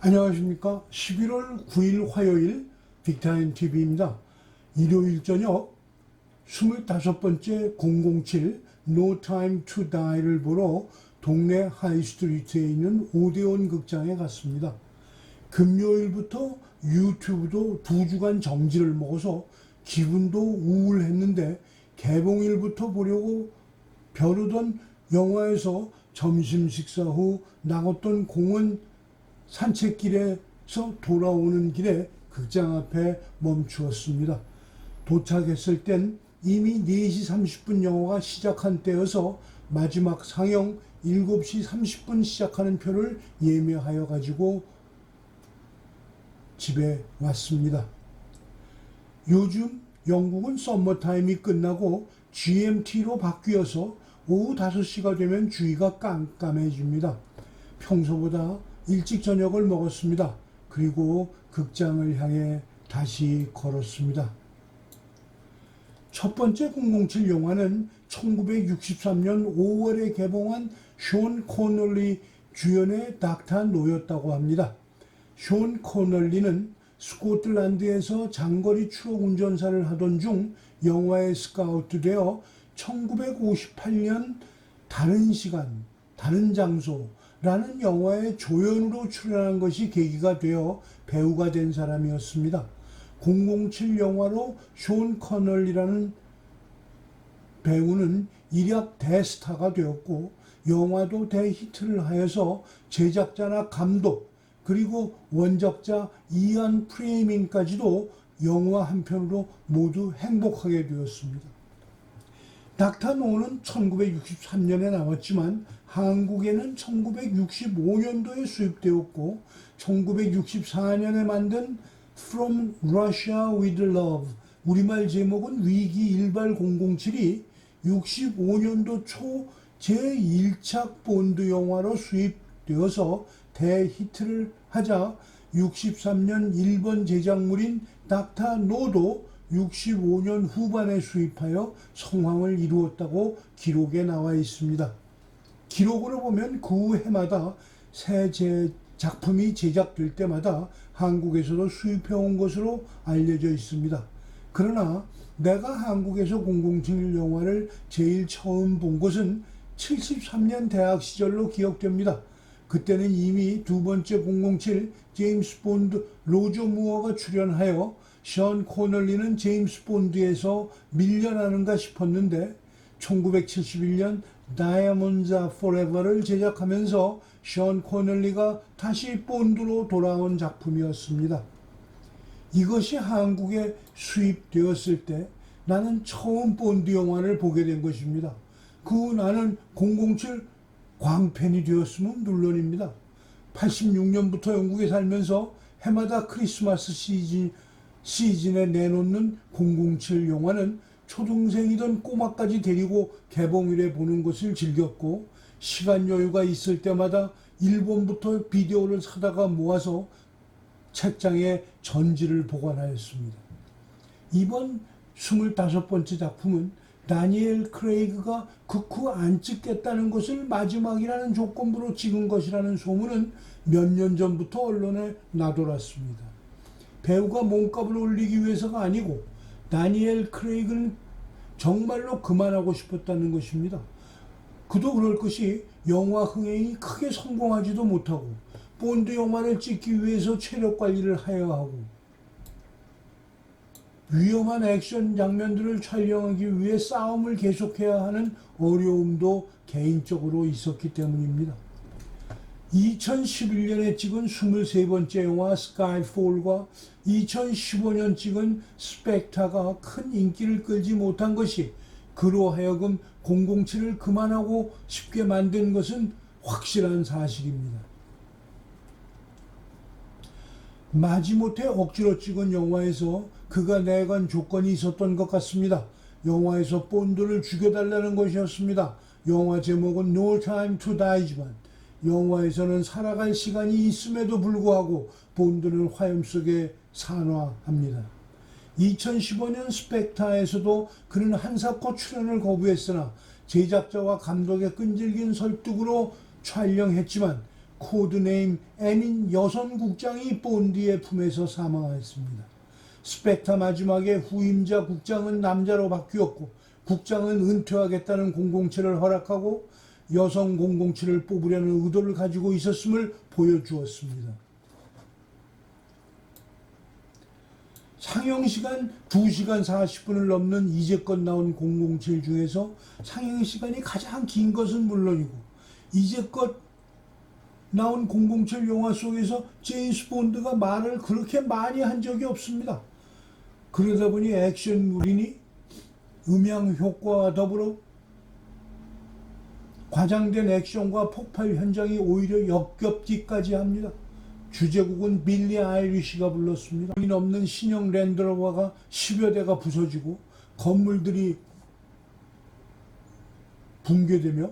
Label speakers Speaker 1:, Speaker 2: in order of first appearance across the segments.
Speaker 1: 안녕하십니까. 11월 9일 화요일 빅타임TV입니다. 일요일 저녁 25번째 007 No Time to Die를 보러 동네 하이스트리트에 있는 오데온 극장에 갔습니다. 금요일부터 유튜브도 2주간 정지를 먹어서 기분도 우울했는데 개봉일부터 보려고 벼르던 영화에서 점심 식사 후 나갔던 공원 산책길에서 돌아오는 길에 극장 앞에 멈추었습니다. 도착했을 땐 이미 4시 30분 영화가 시작한 때여서 마지막 상영 7시 30분 시작하는 표를 예매하여 가지고 집에 왔습니다. 요즘 영국은 썸머타임이 끝나고 GMT로 바뀌어서 오후 5시가 되면 주위가 깜깜해집니다. 평소보다 일찍 저녁을 먹었습니다. 그리고 극장을 향해 다시 걸었습니다. 첫 번째 007 영화는 1963년 5월에 개봉한 숀 코널리 주연의 닥터 노였다고 합니다. 숀 코널리는 스코틀랜드에서 장거리 트럭 운전사를 하던 중 영화에 스카우트되어 1958년 다른 시간, 다른 장소라는 영화에 조연으로 출연한 것이 계기가 되어 배우가 된 사람이었습니다. 007 영화로 숀 코널리라는 배우는 일약 대스타가 되었고 영화도 대히트를 하여서 제작자나 감독 그리고 원작자 이안 프레이밍까지도 영화 한 편으로 모두 행복하게 되었습니다. 닥터 노는 1963년에 나왔지만 한국에는 1965년도에 수입되었고 1964년에 만든 From Russia with Love, 우리말 제목은 위기 일발 007이 65년도 초 제1착 본드 영화로 수입되어서 대히트를 하자 63년 일본 제작물인 닥터 노도 65년 후반에 수입하여 성황을 이루었다고 기록에 나와 있습니다. 기록으로 보면 그 해마다 새 작품이 제작될 때마다 한국에서도 수입해온 것으로 알려져 있습니다. 그러나 내가 한국에서 007 영화를 제일 처음 본 것은 73년 대학 시절로 기억됩니다. 그때는 이미 두 번째 007 제임스 본드 로저 무어가 출연하여 션 코널리는 제임스 본드에서 밀려나는가 싶었는데 1971년 다이아몬드 포레버를 제작하면서 션 코널리가 다시 본드로 돌아온 작품이었습니다. 이것이 한국에 수입되었을 때 나는 처음 본드 영화를 보게 된 것입니다. 나는 007 광팬이 되었으면 물론입니다. 86년부터 영국에 살면서 해마다 크리스마스 시즌에 내놓는 007 영화는 초등생이던 꼬마까지 데리고 개봉일에 보는 것을 즐겼고 시간 여유가 있을 때마다 일본부터 비디오를 사다가 모아서 책장에 전지를 보관하였습니다. 이번 25번째 작품은 다니엘 크레이그가 극후 안 찍겠다는 것을 마지막이라는 조건부로 찍은 것이라는 소문은 몇 년 전부터 언론에 나돌았습니다. 배우가 몸값을 올리기 위해서가 아니고 다니엘 크레이그는 정말로 그만하고 싶었다는 것입니다. 그도 그럴 것이 영화 흥행이 크게 성공하지도 못하고 본드 영화를 찍기 위해서 체력 관리를 해야 하고 위험한 액션 장면들을 촬영하기 위해 싸움을 계속해야 하는 어려움도 개인적으로 있었기 때문입니다. 2011년에 찍은 23번째 영화 스카이폴과 2015년 찍은 스펙타가 큰 인기를 끌지 못한 것이 그로 하여금 007을 그만하고 싶게 만든 것은 확실한 사실입니다. 마지못해 억지로 찍은 영화에서 그가 내건 조건이 있었던 것 같습니다. 영화에서 본드를 죽여달라는 것이었습니다. 영화 제목은 No Time to Die지만 영화에서는 살아갈 시간이 있음에도 불구하고 본드는 화염 속에 산화합니다. 2015년 스펙타에서도 그는 한사코 출연을 거부했으나 제작자와 감독의 끈질긴 설득으로 촬영했지만 코드네임 M인 여성 국장이 본드의 품에서 사망했습니다. 스펙터 마지막에 후임자 국장은 남자로 바뀌었고 국장은 은퇴하겠다는 007을 허락하고 여성 007을 뽑으려는 의도를 가지고 있었음을 보여주었습니다. 상영시간 2시간 40분을 넘는 이제껏 나온 007 중에서 상영시간이 가장 긴 것은 물론이고 이제껏 나온 007 영화 속에서 제임스 본드가 말을 그렇게 많이 한 적이 없습니다. 그러다 보니 액션물이니 음향 효과와 더불어 과장된 액션과 폭발 현장이 오히려 역겹기까지 합니다. 주제곡은 빌리 아이리시가 불렀습니다. 없는 신형 랜드로버가 10여 대가 부서지고 건물들이 붕괴되며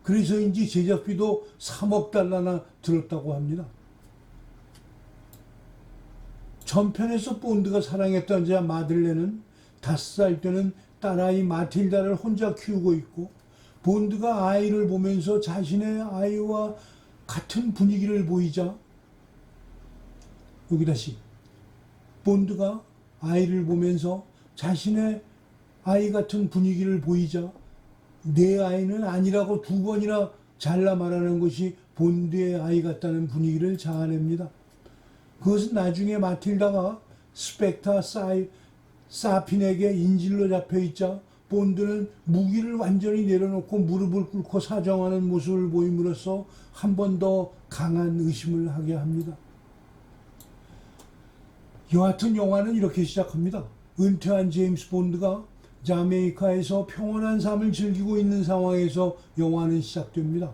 Speaker 1: 그래서인지 제작비도 3억 달러나 들었다고 합니다. 전편에서 본드가 사랑했던 자 마들렌은 5살 때는 딸아이 마틸다를 혼자 키우고 있고 본드가 아이를 보면서 자신의 아이와 같은 분위기를 보이자 여기 다시 본드가 아이를 보면서 자신의 아이 같은 분위기를 보이자 내 아이는 아니라고 2번이나 잘라 말하는 것이 본드의 아이 같다는 분위기를 자아냅니다. 그것은 나중에 마틸다가 스펙터 사핀에게 인질로 잡혀있자 본드는 무기를 완전히 내려놓고 무릎을 꿇고 사정하는 모습을 보임으로써 한 번 더 강한 의심을 하게 합니다. 여하튼 영화는 이렇게 시작합니다. 은퇴한 제임스 본드가 자메이카에서 평온한 삶을 즐기고 있는 상황에서 영화는 시작됩니다.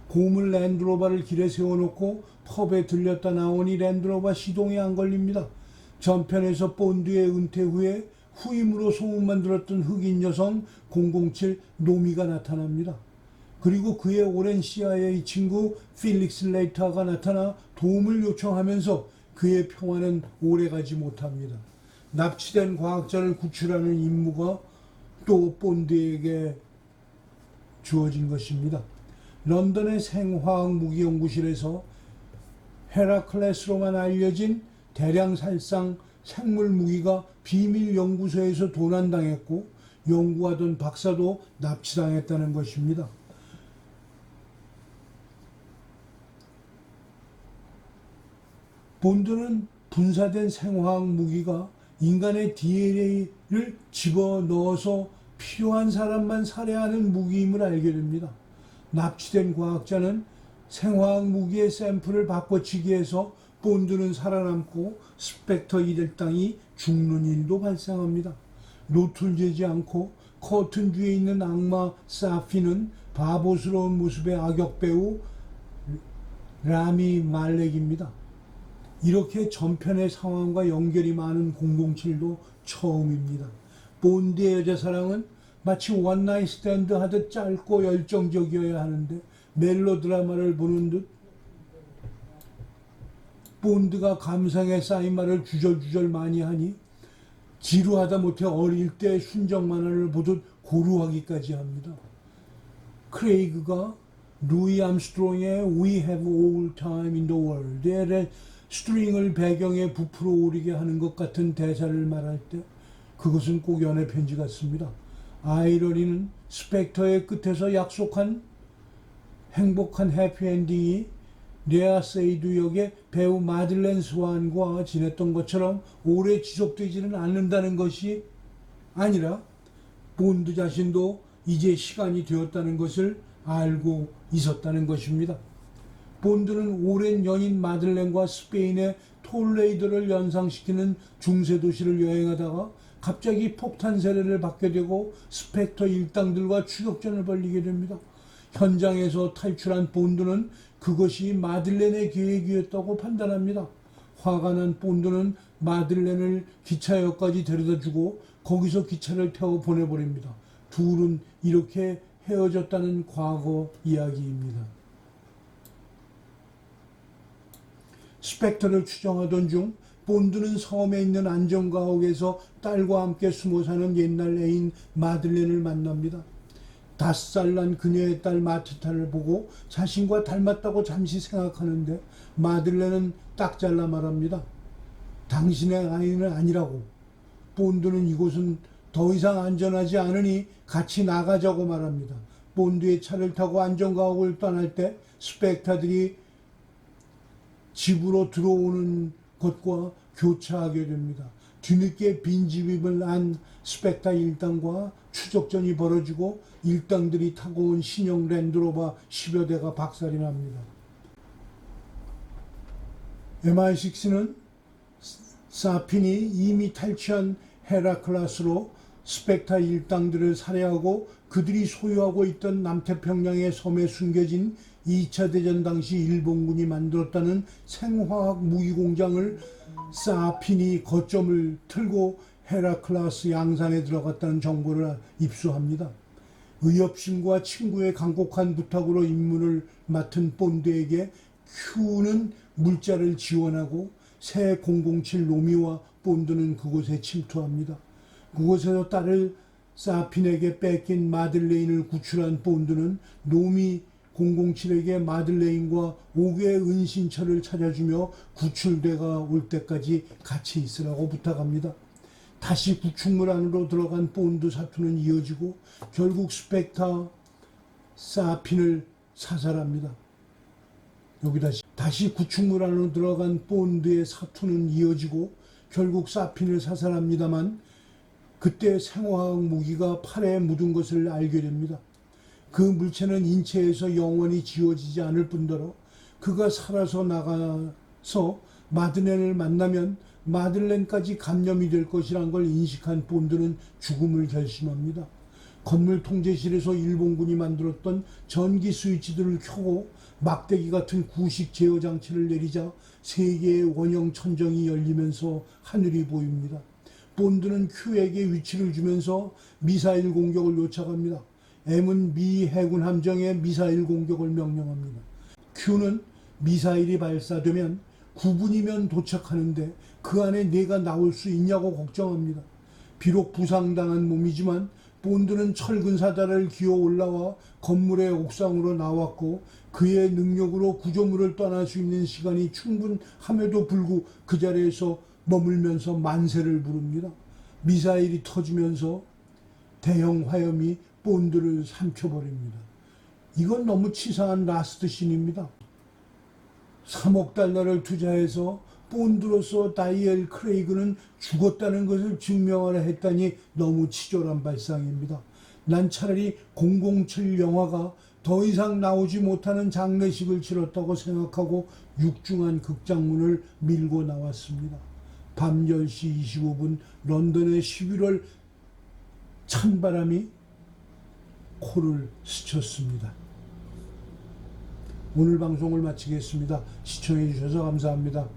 Speaker 1: 고물 랜드로버를 길에 세워놓고 펍에 들렸다 나오니 랜드로버 시동이 안 걸립니다. 전편에서 본드의 은퇴 후에 후임으로 소문만 들었던 흑인 여성 007 노미가 나타납니다. 그리고 그의 오랜 CIA 친구 필릭스 레이터가 나타나 도움을 요청하면서 그의 평화는 오래가지 못합니다. 납치된 과학자를 구출하는 임무가 또 본드에게 주어진 것입니다. 런던의 생화학 무기연구실에서 헤라클레스로만 알려진 대량살상 생물 무기가 비밀 연구소에서 도난당했고 연구하던 박사도 납치당했다는 것입니다. 본드는 분사된 생화학 무기가 인간의 DNA를 집어넣어서 필요한 사람만 살해하는 무기임을 알게 됩니다. 납치된 과학자는 생화학 무기의 샘플을 바꿔치기 해서 본드는 살아남고 스펙터 일당이 죽는 일도 발생합니다. 노출되지 않고 커튼 뒤에 있는 악마 사피는 바보스러운 모습의 악역 배우 라미 말렉입니다. 이렇게 전편의 상황과 연결이 많은 007도 처음입니다. 본드의 여자사랑은 마치 원나잇 스탠드 하듯 짧고 열정적이어야 하는데 멜로드라마를 보는 듯 본드가 감상에 쌓인 말을 주절주절 많이 하니 지루하다 못해 어릴 때 순정 만화를 보듯 고루하기까지 합니다. 크레이그가 루이 암스트롱의 We Have All Time in the World의 스트링을 배경에 부풀어 오르게 하는 것 같은 대사를 말할 때 그것은 꼭 연애 편지 같습니다. 아이러니는 스펙터의 끝에서 약속한 행복한 해피엔딩이 레아 세이드 역의 배우 마들렌 스완과 지냈던 것처럼 오래 지속되지는 않는다는 것이 아니라 본드 자신도 이제 시간이 되었다는 것을 알고 있었다는 것입니다. 본드는 오랜 연인 마들렌과 스페인의 톨레이도를 연상시키는 중세 도시를 여행하다가 갑자기 폭탄 세례를 받게 되고 스펙터 일당들과 추격전을 벌이게 됩니다. 현장에서 탈출한 본드는 그것이 마들렌의 계획이었다고 판단합니다. 화가 난 본드는 마들렌을 기차역까지 데려다주고 거기서 기차를 태워 보내버립니다. 둘은 이렇게 헤어졌다는 과거 이야기입니다. 스펙터를 추정하던 중 본드는 섬에 있는 안전가옥에서 딸과 함께 숨어 사는 옛날 애인 마들렌을 만납니다. 5살 난 그녀의 딸 마티타를 보고 자신과 닮았다고 잠시 생각하는데 마들렌은 딱 잘라 말합니다. 당신의 아이는 아니라고. 본드는 이곳은 더 이상 안전하지 않으니 같이 나가자고 말합니다. 본드의 차를 타고 안전가옥을 떠날 때 스펙타들이 집으로 들어오는 것과 교차하게 됩니다. 뒤늦게 빈집입을 안 스펙타 일당과 추적전이 벌어지고 일당들이 타고 온 신형 랜드로버 10여 대가 박살이 납니다. MI6는 사핀이 이미 탈취한 헤라클라스로 스펙타 일당들을 살해하고 그들이 소유하고 있던 남태평양의 섬에 숨겨진 2차 대전 당시 일본군이 만들었다는 생화학 무기 공장을 사핀이 거점을 틀고 헤라클라스 양산에 들어갔다는 정보를 입수합니다. 의협심과 친구의 간곡한 부탁으로 임무를 맡은 본드에게 큐는 물자를 지원하고 새 007 로미와 본드는 그곳에 침투합니다. 그곳에서 딸을 사핀에게 뺏긴 마들레인을 구출한 본드는 로미 007에게 마들레인과 5개의 은신처를 찾아주며 구출대가 올 때까지 같이 있으라고 부탁합니다. 다시 구축물 안으로 들어간 본드 사투는 이어지고 결국 스펙타 사핀을 사살합니다. 여기 다시 구축물 안으로 들어간 본드의 사투는 이어지고 결국 사핀을 사살합니다만 그때 생화학 무기가 팔에 묻은 것을 알게 됩니다. 그 물체는 인체에서 영원히 지워지지 않을 뿐더러 그가 살아서 나가서 마들렌을 만나면 마들렌까지 감염이 될 것이란 걸 인식한 본드는 죽음을 결심합니다. 건물 통제실에서 일본군이 만들었던 전기 스위치들을 켜고 막대기 같은 구식 제어 장치를 내리자 세 개의 원형 천정이 열리면서 하늘이 보입니다. 본드는 큐에게 위치를 주면서 미사일 공격을 요청합니다. M은 미 해군 함정에 미사일 공격을 명령합니다. Q는 미사일이 발사되면 9분이면 도착하는데 그 안에 내가 나올 수 있냐고 걱정합니다. 비록 부상당한 몸이지만 본드는 철근 사다리를 기어 올라와 건물의 옥상으로 나왔고 그의 능력으로 구조물을 떠날 수 있는 시간이 충분함에도 불구하고 그 자리에서 머물면서 만세를 부릅니다. 미사일이 터지면서 대형 화염이 본드를 삼켜버립니다. 이건 너무 치사한 라스트 씬입니다. 3억 달러를 투자해서 본드로서 다니엘 크레이그는 죽었다는 것을 증명하려 했다니 너무 치졸한 발상입니다. 난 차라리 007 영화가 더 이상 나오지 못하는 장례식을 치렀다고 생각하고 육중한 극장문을 밀고 나왔습니다. 밤 10시 25분 런던의 11월 찬바람이 코를 스쳤습니다. 오늘 방송을 마치겠습니다. 시청해 주셔서 감사합니다.